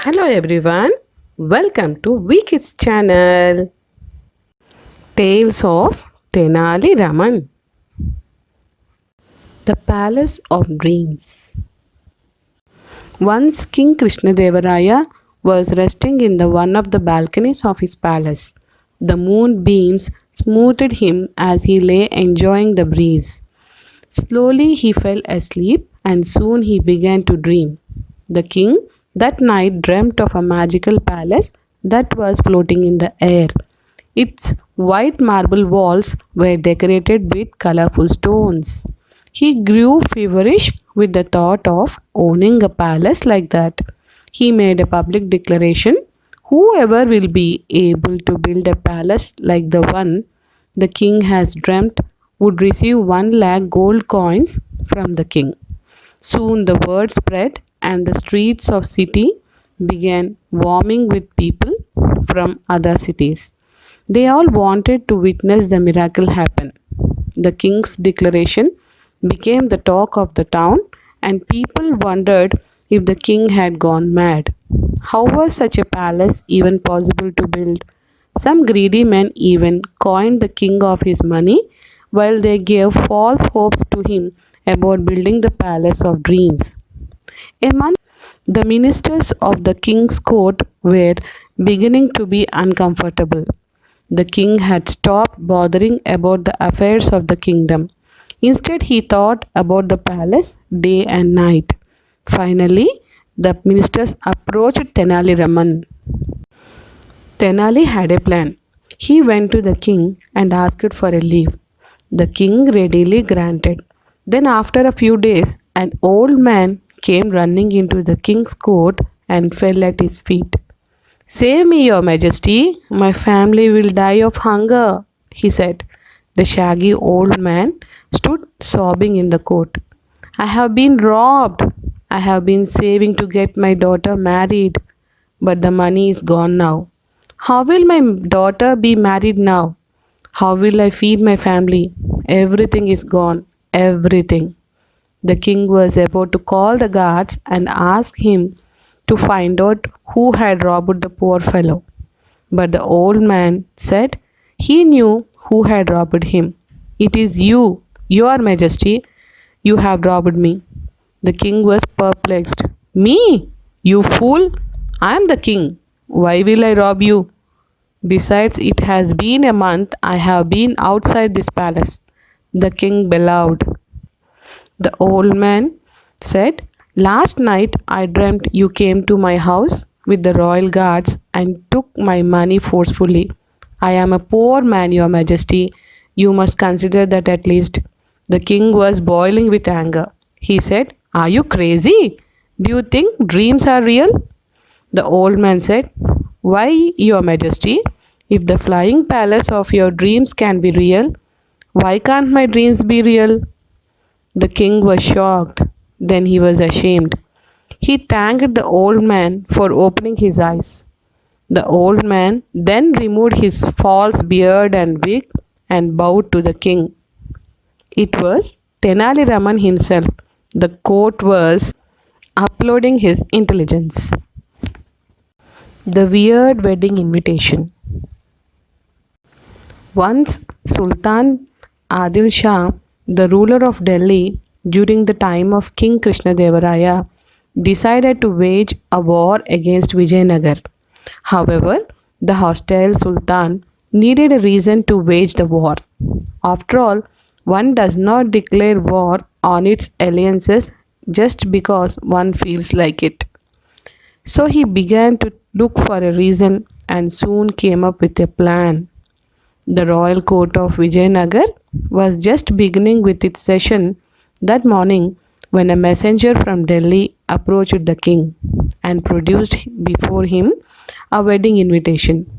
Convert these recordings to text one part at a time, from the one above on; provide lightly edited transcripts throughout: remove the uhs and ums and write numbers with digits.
Hello everyone, welcome to Wikid's channel. Tales of Tenali Raman. The Palace of Dreams. Once King Krishnadevaraya was resting in the one of the balconies of his palace. The moon beams smoothed him as he lay enjoying the breeze. Slowly he fell asleep and soon he began to dream. The king that night dreamt of a magical palace that was floating in the air. Its white marble walls were decorated with colorful stones. He grew feverish with the thought of owning a palace like that. He made a public declaration: whoever will be able to build a palace like the one the king has dreamt would receive 1 lakh gold coins from the king. Soon the word spread and the streets of city began swarming with people from other cities. They all wanted to witness the miracle happen. The king's declaration became the talk of the town, and people wondered if the king had gone mad. How was such a palace even possible to build? Some greedy men even coined the king of his money while they gave false hopes to him about building the palace of dreams. A month the ministers of the king's court were beginning to be uncomfortable. The king had stopped bothering about the affairs of the kingdom. Instead, he thought about the palace day and night. Finally, the ministers approached Tenali Raman. Tenali had a plan. He went to the king and asked for a leave. The king readily granted. Then, after a few days, an old man came running into the king's court and fell at his feet. Save me, your majesty. My family will die of hunger, he said. The shaggy old man stood sobbing in the court. I have been robbed. I have been saving to get my daughter married, but the money is gone now. How will my daughter be married now? How will I feed my family? Everything is gone. Everything. The king was about to call the guards and ask him to find out who had robbed the poor fellow. But the old man said he knew who had robbed him. It is you, your majesty, you have robbed me. The king was perplexed. Me? You fool! I am the king. Why will I rob you? Besides, it has been a month I have been outside this palace. The king bellowed. The old man said, last night I dreamt you came to my house with the royal guards and took my money forcefully. I am a poor man, your majesty. You must consider that at least. The king was boiling with anger. He said, are you crazy? Do you think dreams are real? The old man said, why, your majesty? If the flying palace of your dreams can be real, why can't my dreams be real? The king was shocked. Then he was ashamed. He thanked the old man for opening his eyes. The old man then removed his false beard and wig and bowed to the king. It was Tenali Raman himself. The court was uploading his intelligence. The weird wedding invitation. Once Sultan Adil Shah, the ruler of Delhi during the time of King Krishnadevaraya, decided to wage a war against Vijayanagar. However, the hostile Sultan needed a reason to wage the war. After all, one does not declare war on its alliances just because one feels like it. So he began to look for a reason and soon came up with a plan. The royal court of Vijayanagar was just beginning with its session that morning when a messenger from Delhi approached the king and produced before him a wedding invitation.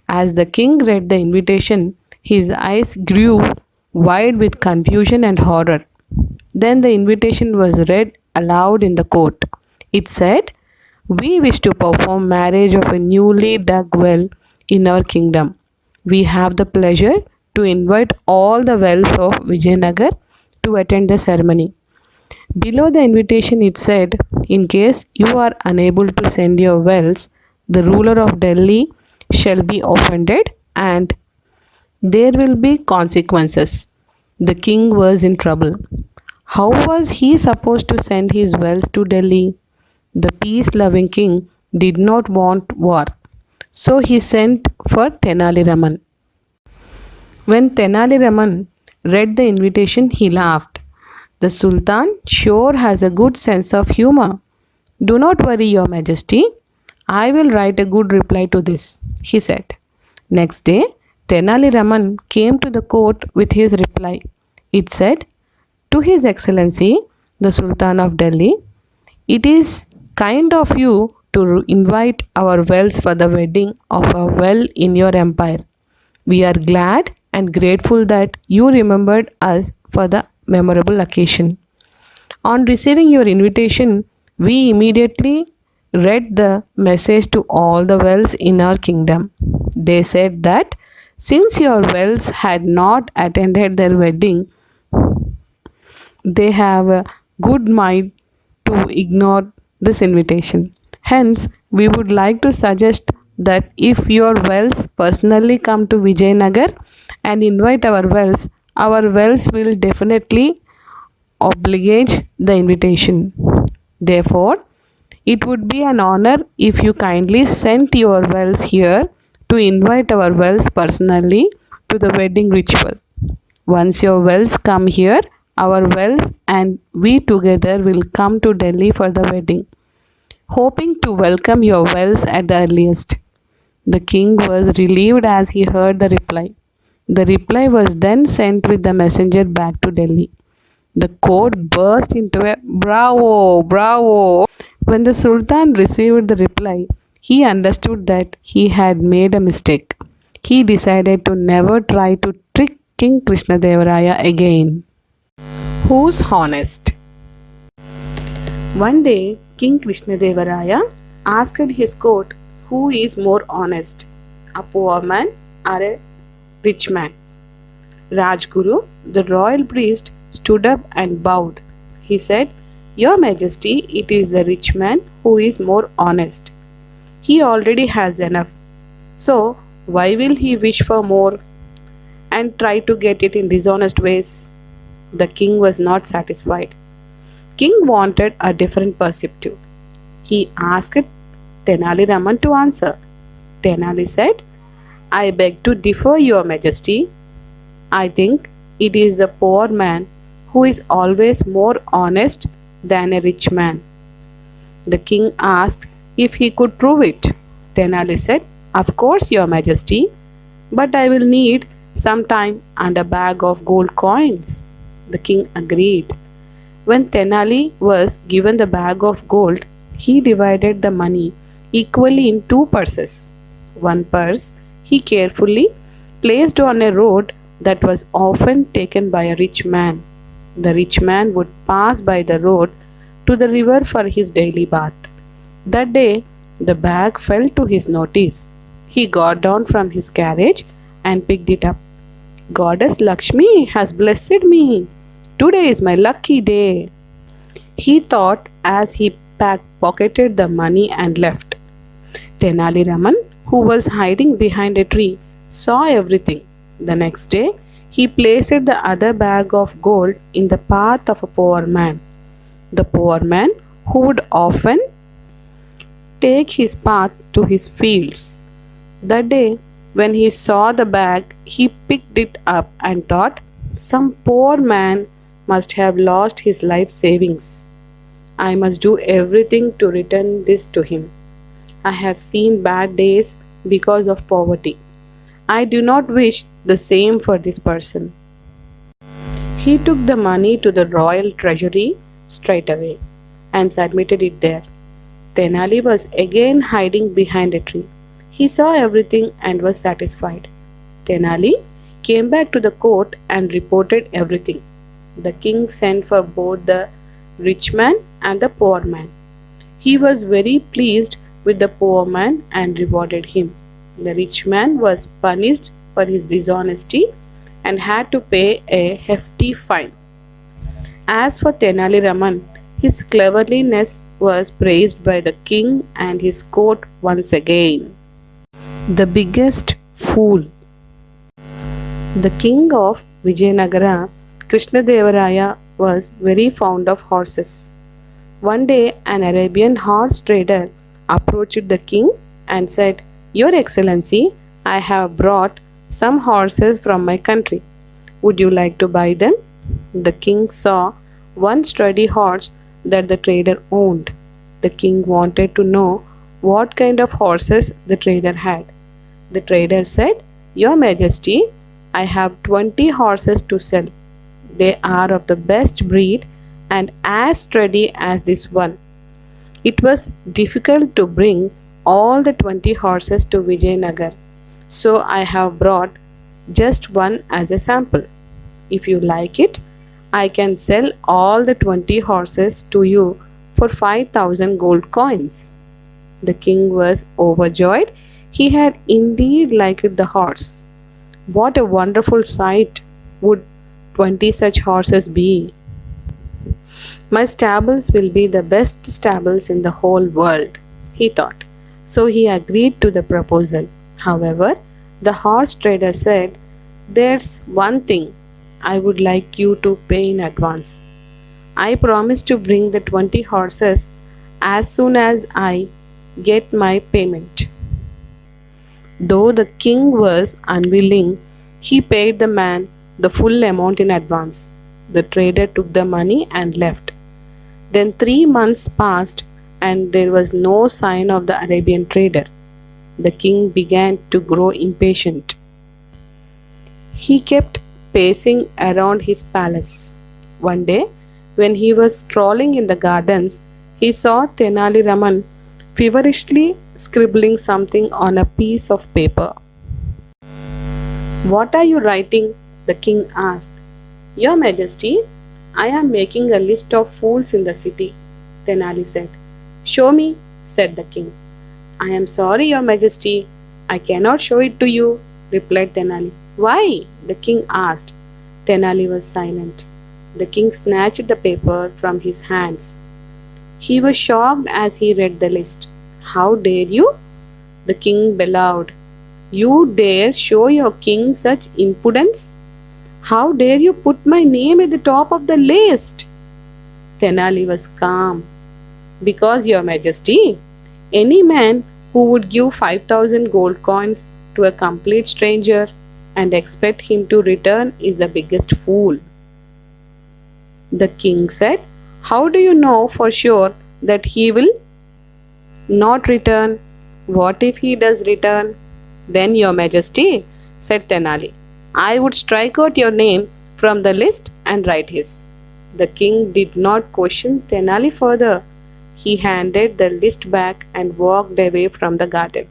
As the king read the invitation, his eyes grew wide with confusion and horror. Then the invitation was read aloud in the court. It said, we wish to perform marriage of a newly dug well in our kingdom. We have the pleasure to invite all the wells of Vijayanagar to attend the ceremony. Below the invitation, it said, "In case you are unable to send your wealth, the ruler of Delhi shall be offended and there will be consequences." The king was in trouble. How was he supposed to send his wealth to Delhi? The peace loving king did not want war, so he sent for Tenali Raman. When Tenali Raman read the invitation, he laughed. "The Sultan sure has a good sense of humor. Do not worry, Your Majesty. I will write a good reply to this," he said. Next day, Tenali Raman came to the court with his reply. It said, "To His Excellency, the Sultan of Delhi, it is kind of you to invite our wells for the wedding of a well in your empire. We are glad and grateful that you remembered us for the memorable occasion. On receiving your invitation, we immediately read the message to all the wells in our kingdom. They said that since your wells had not attended their wedding, they have a good mind to ignore this invitation. Hence, we would like to suggest that if your wells personally come to Vijayanagar and invite our wells will definitely oblige the invitation. Therefore, it would be an honor if you kindly sent your wells here to invite our wells personally to the wedding ritual. Once your wells come here, our wells and we together will come to Delhi for the wedding, hoping to welcome your wells at the earliest." The king was relieved as he heard the reply. The reply was then sent with the messenger back to Delhi. The court burst into a "Bravo! Bravo!" When the Sultan received the reply, he understood that he had made a mistake. He decided to never try to trick King Krishnadevaraya again. Who's honest? One day, King Krishnadevaraya asked his court who is more honest, a poor man or a rich man. Rajguru, the royal priest, stood up and bowed. He said, "Your Majesty, it is the rich man who is more honest. He already has enough. So, why will he wish for more and try to get it in dishonest ways?" The king was not satisfied. King wanted a different perspective. He asked Tenali Raman to answer. Tenali said, "I beg to differ, Your Majesty. I think it is the poor man who is always more honest than a rich man." The king asked if he could prove it. Tenali said, "Of course, Your Majesty, but I will need some time and a bag of gold coins." The king agreed. When Tenali was given the bag of gold, he divided the money equally in two purses. One purse he carefully placed on a road that was often taken by a rich man. The rich man would pass by the road to the river for his daily bath. That day, the bag fell to his notice. He got down from his carriage and picked it up. "Goddess Lakshmi has blessed me. Today is my lucky day," he thought as he pocketed the money and left. Tenali Raman, who was hiding behind a tree, saw everything. The next day, he placed the other bag of gold in the path of a poor man. The poor man, who would often take his path to his fields. That day, when he saw the bag, he picked it up and thought, "Some poor man must have lost his life savings. I must do everything to return this to him. I have seen bad days because of poverty. I do not wish the same for this person." He took the money to the royal treasury straight away and submitted it there. Tenali was again hiding behind a tree. He saw everything and was satisfied. Tenali came back to the court and reported everything. The king sent for both the rich man and the poor man. He was very pleased with the poor man and rewarded him. The rich man was punished for his dishonesty and had to pay a hefty fine. As for Tenali Raman, his cleverness was praised by the king and his court once again. The biggest fool. The king of Vijayanagara, Krishnadevaraya, was very fond of horses. One day, an Arabian horse trader approached the king and said, "Your Excellency, I have brought some horses from my country. Would you like to buy them?" The king saw one sturdy horse that the trader owned. The king wanted to know what kind of horses the trader had. The trader said, "Your Majesty, I have 20 horses to sell. They are of the best breed and as sturdy as this one." It was difficult to bring all the 20 horses to Vijayanagar, so I have brought just one as a sample. If you like it, I can sell all the 20 horses to you for 5,000 gold coins. The king was overjoyed. He had indeed liked the horse. What a wonderful sight would 20 such horses be! My stables will be the best stables in the whole world, he thought. So he agreed to the proposal. However, the horse trader said, "There's one thing I would like you to pay in advance. I promise to bring the 20 horses as soon as I get my payment." Though the king was unwilling, he paid the man the full amount in advance. The trader took the money and left. Then 3 months passed and there was no sign of the Arabian trader. The king began to grow impatient. He kept pacing around his palace. One day, when he was strolling in the gardens, he saw Tenali Raman feverishly scribbling something on a piece of paper. "What are you writing?" the king asked. "Your Majesty, I am making a list of fools in the city," Tenali said. "Show me," said the king. "I am sorry, Your Majesty, I cannot show it to you," replied Tenali. "Why?" the king asked. Tenali was silent. The king snatched the paper from his hands. He was shocked as he read the list. "How dare you?" the king bellowed. "You dare show your king such impudence? How dare you put my name at the top of the list?" Tenali was calm. "Because, Your Majesty, any man who would give 5,000 gold coins to a complete stranger and expect him to return is the biggest fool." The king said, "How do you know for sure that he will not return? What if he does return?" "Then, Your Majesty," said Tenali, "I would strike out your name from the list and write his." The king did not question Tenali further. He handed the list back and walked away from the garden.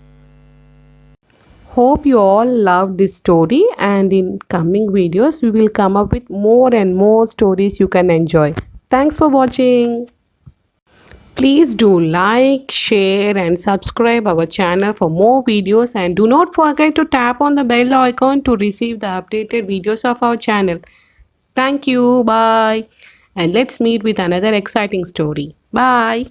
Hope you all loved this story, and in coming videos we will come up with more and more stories you can enjoy. Thanks for watching. Please do like, share and subscribe our channel for more videos, and do not forget to tap on the bell icon to receive the updated videos of our channel. Thank you. Bye. And let's meet with another exciting story. Bye.